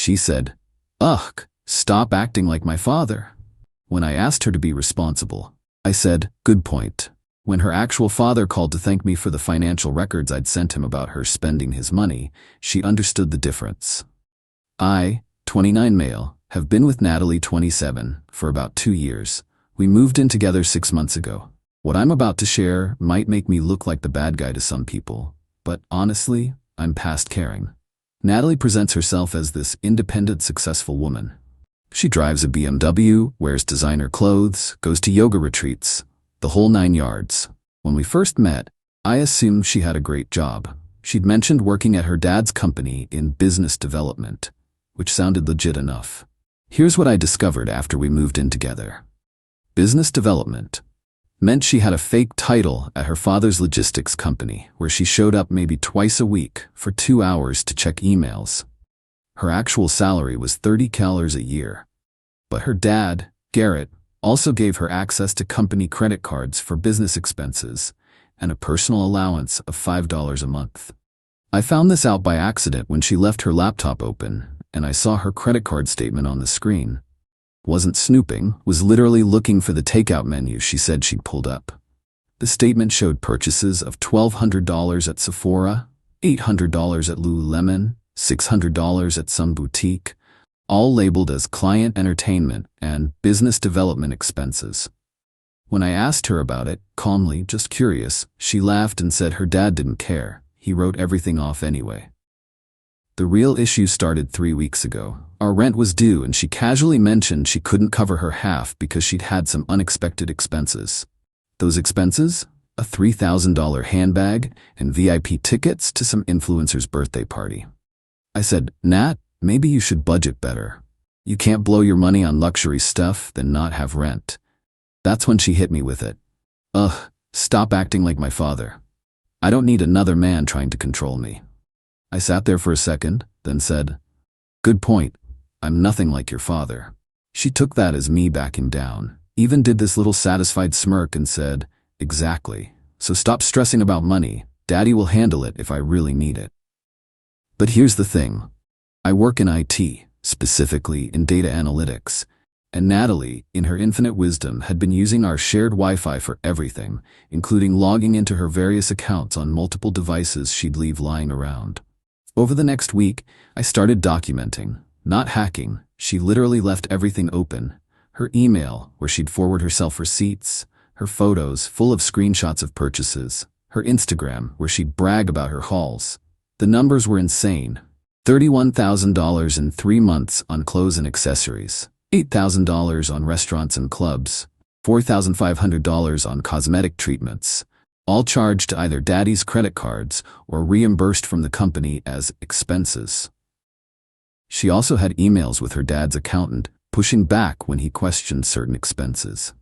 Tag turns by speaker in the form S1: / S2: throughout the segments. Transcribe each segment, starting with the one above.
S1: She said, "Ugh, stop acting like my father." When I asked her to be responsible, I said, "Good point." When her actual father called to thank me for the financial records I'd sent him about her spending his money, she understood the difference. I, 29 male, have been with Natalie, 27, for about 2 years. We moved in together 6 months ago. What I'm about to share might make me look like the bad guy to some people, but honestly, I'm past caring. Natalie presents herself as this independent, successful woman. She drives a BMW, wears designer clothes, goes to yoga retreats, the whole 9 yards. When we first met, I assumed she had a great job. She'd mentioned working at her dad's company in business development, which sounded legit enough. Here's what I discovered after we moved in together. Business development meant she had a fake title at her father's logistics company, where she showed up maybe twice a week for 2 hours to check emails. Her actual salary was $30 a year. But her dad, Garrett, also gave her access to company credit cards for business expenses and a personal allowance of $5 a month. I found this out by accident when she left her laptop open, and I saw her credit card statement on the screen. Wasn't snooping, was literally looking for the takeout menu she said she'd pulled up. The statement showed purchases of $1,200 at Sephora, $800 at Lululemon, $600 at some boutique, all labeled as client entertainment and business development expenses. When I asked her about it, calmly, just curious, she laughed and said her dad didn't care. He wrote everything off anyway. The real issue started 3 weeks ago. Our rent was due and she casually mentioned she couldn't cover her half because she'd had some unexpected expenses. Those expenses? A $3,000 handbag and VIP tickets to some influencer's birthday party. I said, "Nat, maybe you should budget better. You can't blow your money on luxury stuff, then not have rent." That's when she hit me with it. "Ugh, stop acting like my father. I don't need another man trying to control me." I sat there for a second, then said, "Good point. I'm nothing like your father." She took that as me backing down, even did this little satisfied smirk and said, "Exactly. So stop stressing about money. Daddy will handle it if I really need it." But here's the thing. I work in IT, specifically in data analytics, and Natalie, in her infinite wisdom, had been using our shared Wi-Fi for everything, including logging into her various accounts on multiple devices she'd leave lying around. Over the next week, I started documenting, not hacking. She literally left everything open. Her email, where she'd forward herself receipts, her photos full of screenshots of purchases, her Instagram, where she'd brag about her hauls. The numbers were insane. $31,000 in 3 months on clothes and accessories, $8,000 on restaurants and clubs, $4,500 on cosmetic treatments, all charged to either daddy's credit cards or reimbursed from the company as expenses. She also had emails with her dad's accountant, pushing back when he questioned certain expenses.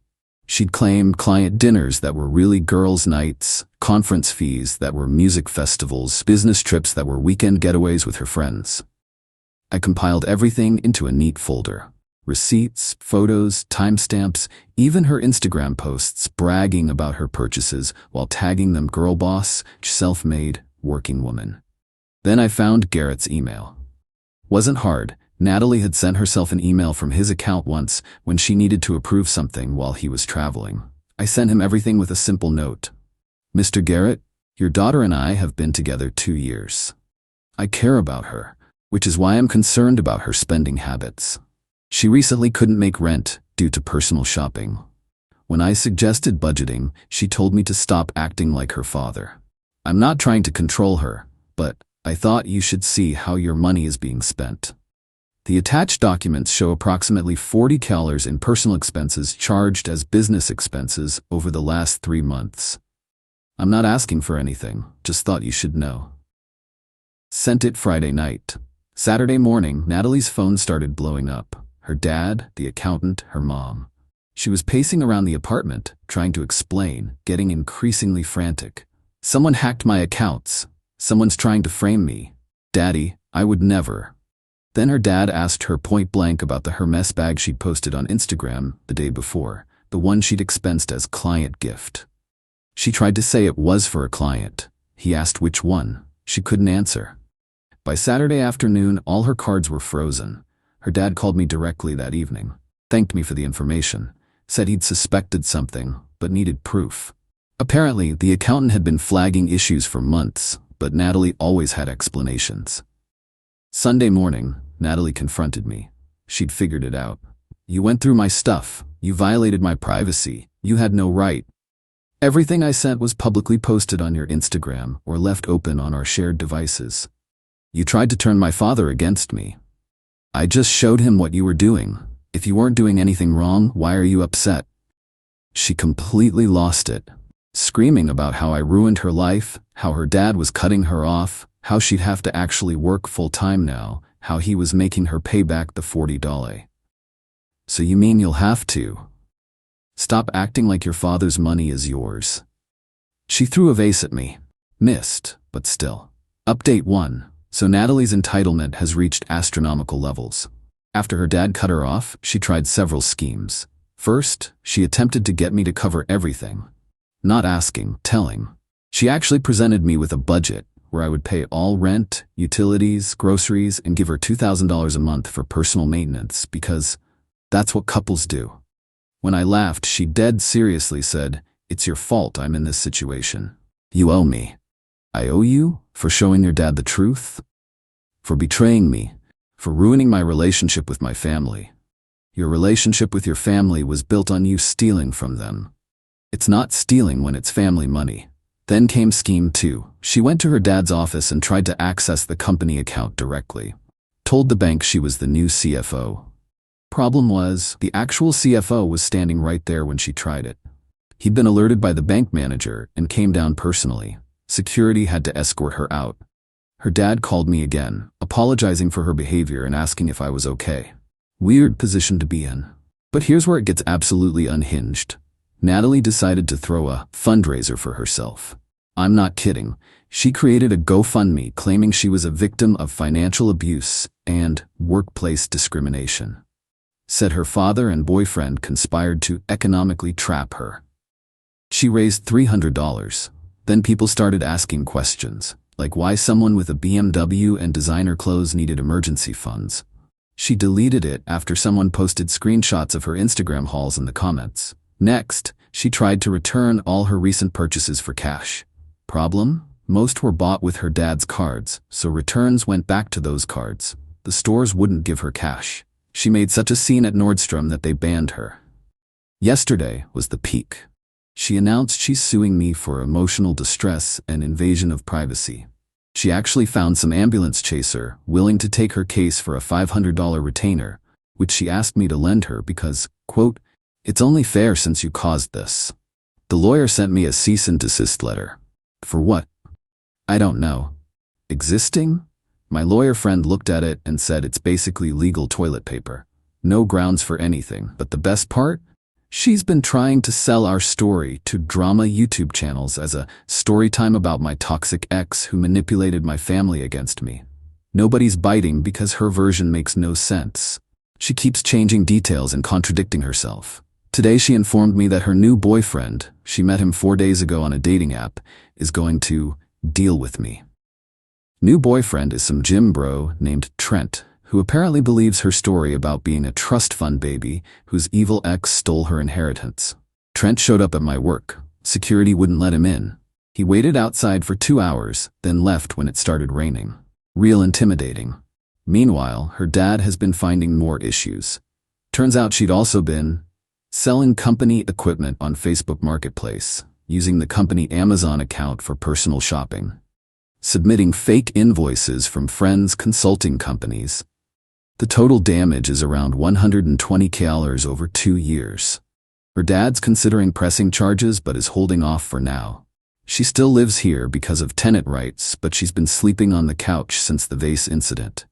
S1: She'd claimed client dinners that were really girls' nights, conference fees that were music festivals, business trips that were weekend getaways with her friends. I compiled everything into a neat folder. Receipts, photos, timestamps, even her Instagram posts bragging about her purchases while tagging them girl boss, self-made, working woman. Then I found Garrett's email. Wasn't hard. Natalie had sent herself an email from his account once when she needed to approve something while he was traveling. I sent him everything with a simple note. "Mr. Garrett, your daughter and I have been together 2 years. I care about her, which is why I'm concerned about her spending habits. She recently couldn't make rent due to personal shopping. When I suggested budgeting, she told me to stop acting like her father. I'm not trying to control her, but I thought you should see how your money is being spent." The attached documents show approximately $40 in personal expenses charged as business expenses over the last 3 months. I'm not asking for anything, just thought you should know. Sent it Friday night. Saturday morning, Natalie's phone started blowing up. Her dad, the accountant, her mom. She was pacing around the apartment, trying to explain, getting increasingly frantic. "Someone hacked my accounts. Someone's trying to frame me. Daddy, I would never." Then her dad asked her point blank about the Hermes bag she'd posted on Instagram the day before, the one she'd expensed as client gift. She tried to say it was for a client. He asked which one. She couldn't answer. By Saturday afternoon, all her cards were frozen. Her dad called me directly that evening, thanked me for the information, said he'd suspected something, but needed proof. Apparently, the accountant had been flagging issues for months, but Natalie always had explanations. Sunday morning, Natalie confronted me. She'd figured it out. "You went through my stuff. You violated my privacy. You had no right. Everything I sent was publicly posted on your Instagram or left open on our shared devices. You tried to turn my father against me. I just showed him what you were doing. If you weren't doing anything wrong, why are you upset?" She completely lost it, screaming about how I ruined her life, how her dad was cutting her off, how she'd have to actually work full-time now, how he was making her pay back the $40. "So you mean you'll have to? Stop acting like your father's money is yours." She threw a vase at me. Missed, but still. Update 1. So Natalie's entitlement has reached astronomical levels. After her dad cut her off, she tried several schemes. First, she attempted to get me to cover everything. Not asking, telling. She actually presented me with a budget where I would pay all rent, utilities, groceries, and give her $2,000 a month for personal maintenance because that's what couples do. When I laughed, she dead seriously said, "It's your fault I'm in this situation. You owe me." I owe you? For showing your dad the truth? For betraying me? For ruining my relationship with my family? Your relationship with your family was built on you stealing from them. It's not stealing when it's family money. Then came scheme 2. She went to her dad's office and tried to access the company account directly. Told the bank she was the new CFO. Problem was, the actual CFO was standing right there when she tried it. He'd been alerted by the bank manager and came down personally. Security had to escort her out. Her dad called me again, apologizing for her behavior and asking if I was okay. Weird position to be in. But here's where it gets absolutely unhinged. Natalie decided to throw a fundraiser for herself. I'm not kidding. She created a GoFundMe claiming she was a victim of financial abuse and workplace discrimination. Said her father and boyfriend conspired to economically trap her. She raised $300. Then people started asking questions, like why someone with a BMW and designer clothes needed emergency funds. She deleted it after someone posted screenshots of her Instagram hauls in the comments. Next, she tried to return all her recent purchases for cash. Problem? Most were bought with her dad's cards, so returns went back to those cards. The stores wouldn't give her cash. She made such a scene at Nordstrom that they banned her. Yesterday was the peak. She announced she's suing me for emotional distress and invasion of privacy. She actually found some ambulance chaser willing to take her case for a $500 retainer, which she asked me to lend her because, quote, "It's only fair since you caused this." The lawyer sent me a cease and desist letter. For what? I don't know. Existing? My lawyer friend looked at it and said it's basically legal toilet paper. No grounds for anything, but the best part? She's been trying to sell our story to drama YouTube channels as a story time about my toxic ex who manipulated my family against me. Nobody's biting because her version makes no sense. She keeps changing details and contradicting herself. Today she informed me that her new boyfriend, she met him 4 days ago on a dating app, is going to deal with me. New boyfriend is some gym bro named Trent, who apparently believes her story about being a trust fund baby whose evil ex stole her inheritance. Trent showed up at my work. Security wouldn't let him in. He waited outside for 2 hours, then left when it started raining. Real intimidating. Meanwhile, her dad has been finding more issues. Turns out she'd also been selling company equipment on Facebook Marketplace, using the company Amazon account for personal shopping, submitting fake invoices from friends' consulting companies. The total damage is around $120,000 over 2 years. Her dad's considering pressing charges but is holding off for now. She still lives here because of tenant rights, but she's been sleeping on the couch since the vase incident.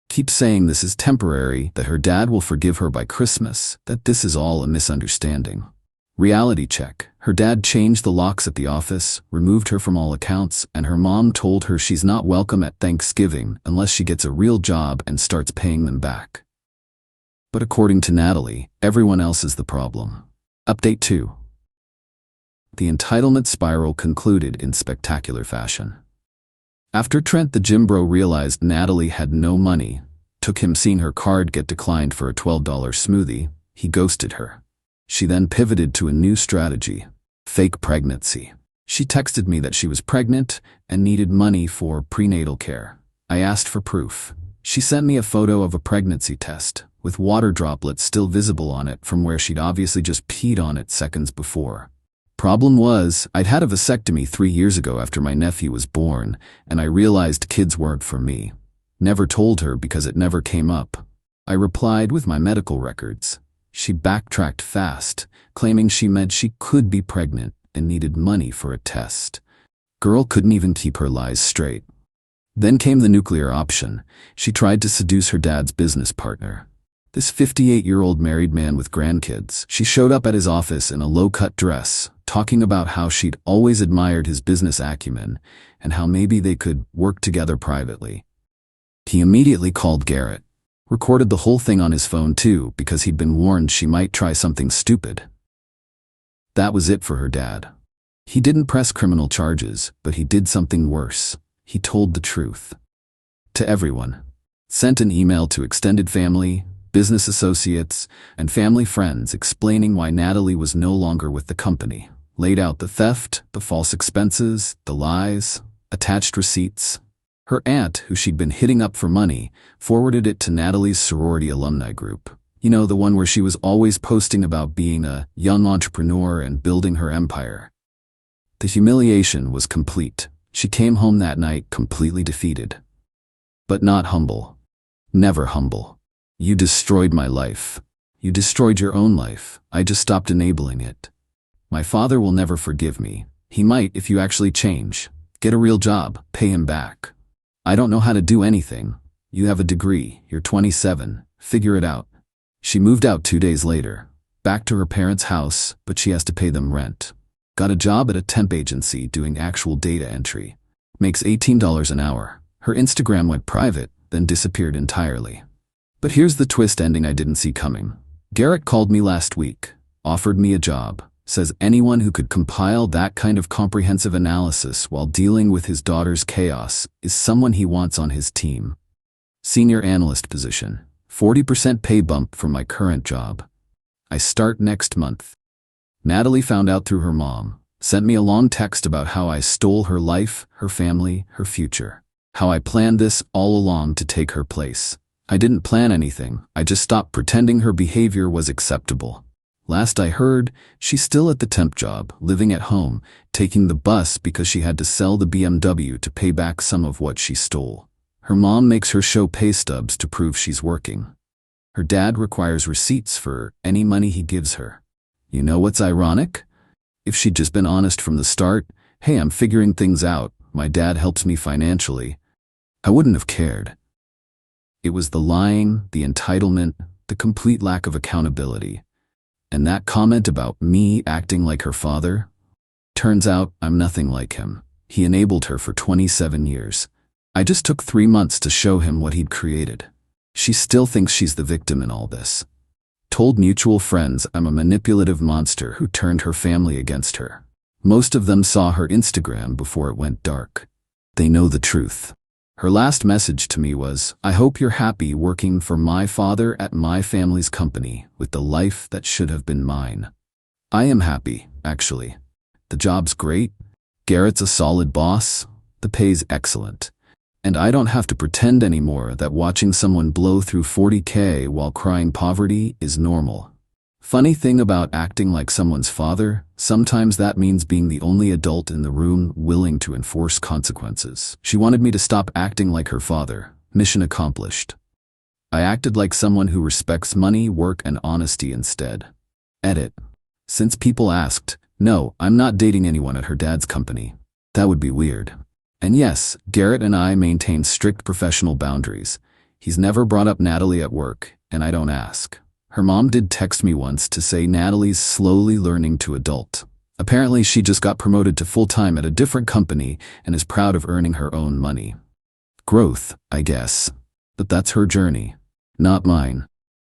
S1: Keeps saying this is temporary, that her dad will forgive her by Christmas, that this is all a misunderstanding. Reality check. Her dad changed the locks at the office, removed her from all accounts, and her mom told her she's not welcome at Thanksgiving unless she gets a real job and starts paying them back. But according to Natalie, everyone else is the problem. Update 2. The entitlement spiral concluded in spectacular fashion. After Trent the gym bro realized Natalie had no money, took him seeing her card get declined for a $12 smoothie, he ghosted her. She then pivoted to a new strategy: fake pregnancy. She texted me that she was pregnant and needed money for prenatal care. I asked for proof. She sent me a photo of a pregnancy test, with water droplets still visible on it from where she'd obviously just peed on it seconds before. Problem was, I'd had a vasectomy 3 years ago after my nephew was born, and I realized kids weren't for me. Never told her because it never came up. I replied with my medical records. She backtracked fast, claiming she meant she could be pregnant and needed money for a test. Girl couldn't even keep her lies straight. Then came the nuclear option. She tried to seduce her dad's business partner. This 58-year-old married man with grandkids. She showed up at his office in a low-cut dress, talking about how she'd always admired his business acumen and how maybe they could work together privately. He immediately called Garrett. Recorded the whole thing on his phone too, because he'd been warned she might try something stupid. That was it for her dad. He didn't press criminal charges, but he did something worse. He told the truth. To everyone. Sent an email to extended family, business associates, and family friends explaining why Natalie was no longer with the company. Laid out the theft, the false expenses, the lies, attached receipts. Her aunt, who she'd been hitting up for money, forwarded it to Natalie's sorority alumni group. You know, the one where she was always posting about being a young entrepreneur and building her empire. The humiliation was complete. She came home that night completely defeated. But not humble. Never humble. You destroyed my life. You destroyed your own life. I just stopped enabling it. My father will never forgive me. He might if you actually change. Get a real job. Pay him back. I don't know how to do anything. You have a degree. You're 27. Figure it out. She moved out 2 days later. Back to her parents' house, but she has to pay them rent. Got a job at a temp agency doing actual data entry. Makes $18 an hour. Her Instagram went private, then disappeared entirely. But here's the twist ending I didn't see coming. Garrett called me last week, offered me a job, says anyone who could compile that kind of comprehensive analysis while dealing with his daughter's chaos is someone he wants on his team. Senior analyst position, 40% pay bump from my current job. I start next month. Natalie found out through her mom, sent me a long text about how I stole her life, her family, her future. How I planned this all along to take her place. I didn't plan anything, I just stopped pretending her behavior was acceptable. Last I heard, she's still at the temp job, living at home, taking the bus because she had to sell the BMW to pay back some of what she stole. Her mom makes her show pay stubs to prove she's working. Her dad requires receipts for any money he gives her. You know what's ironic? If she'd just been honest from the start, hey, I'm figuring things out, my dad helps me financially, I wouldn't have cared. It was the lying, the entitlement, the complete lack of accountability. And that comment about me acting like her father? Turns out I'm nothing like him. He enabled her for 27 years. I just took 3 months to show him what he'd created. She still thinks she's the victim in all this. Told mutual friends I'm a manipulative monster who turned her family against her. Most of them saw her Instagram before it went dark. They know the truth. Her last message to me was, I hope you're happy working for my father at my family's company with the life that should have been mine. I am happy, actually. The job's great. Garrett's a solid boss. The pay's excellent. And I don't have to pretend anymore that watching someone blow through $40K while crying poverty is normal. Funny thing about acting like someone's father, sometimes that means being the only adult in the room willing to enforce consequences. She wanted me to stop acting like her father. Mission accomplished. I acted like someone who respects money, work, and honesty instead. Edit. Since people asked, no, I'm not dating anyone at her dad's company. That would be weird. And yes, Garrett and I maintain strict professional boundaries. He's never brought up Natalie at work, and I don't ask. Her mom did text me once to say Natalie's slowly learning to adult. Apparently she just got promoted to full-time at a different company and is proud of earning her own money. Growth, I guess. But that's her journey, not mine.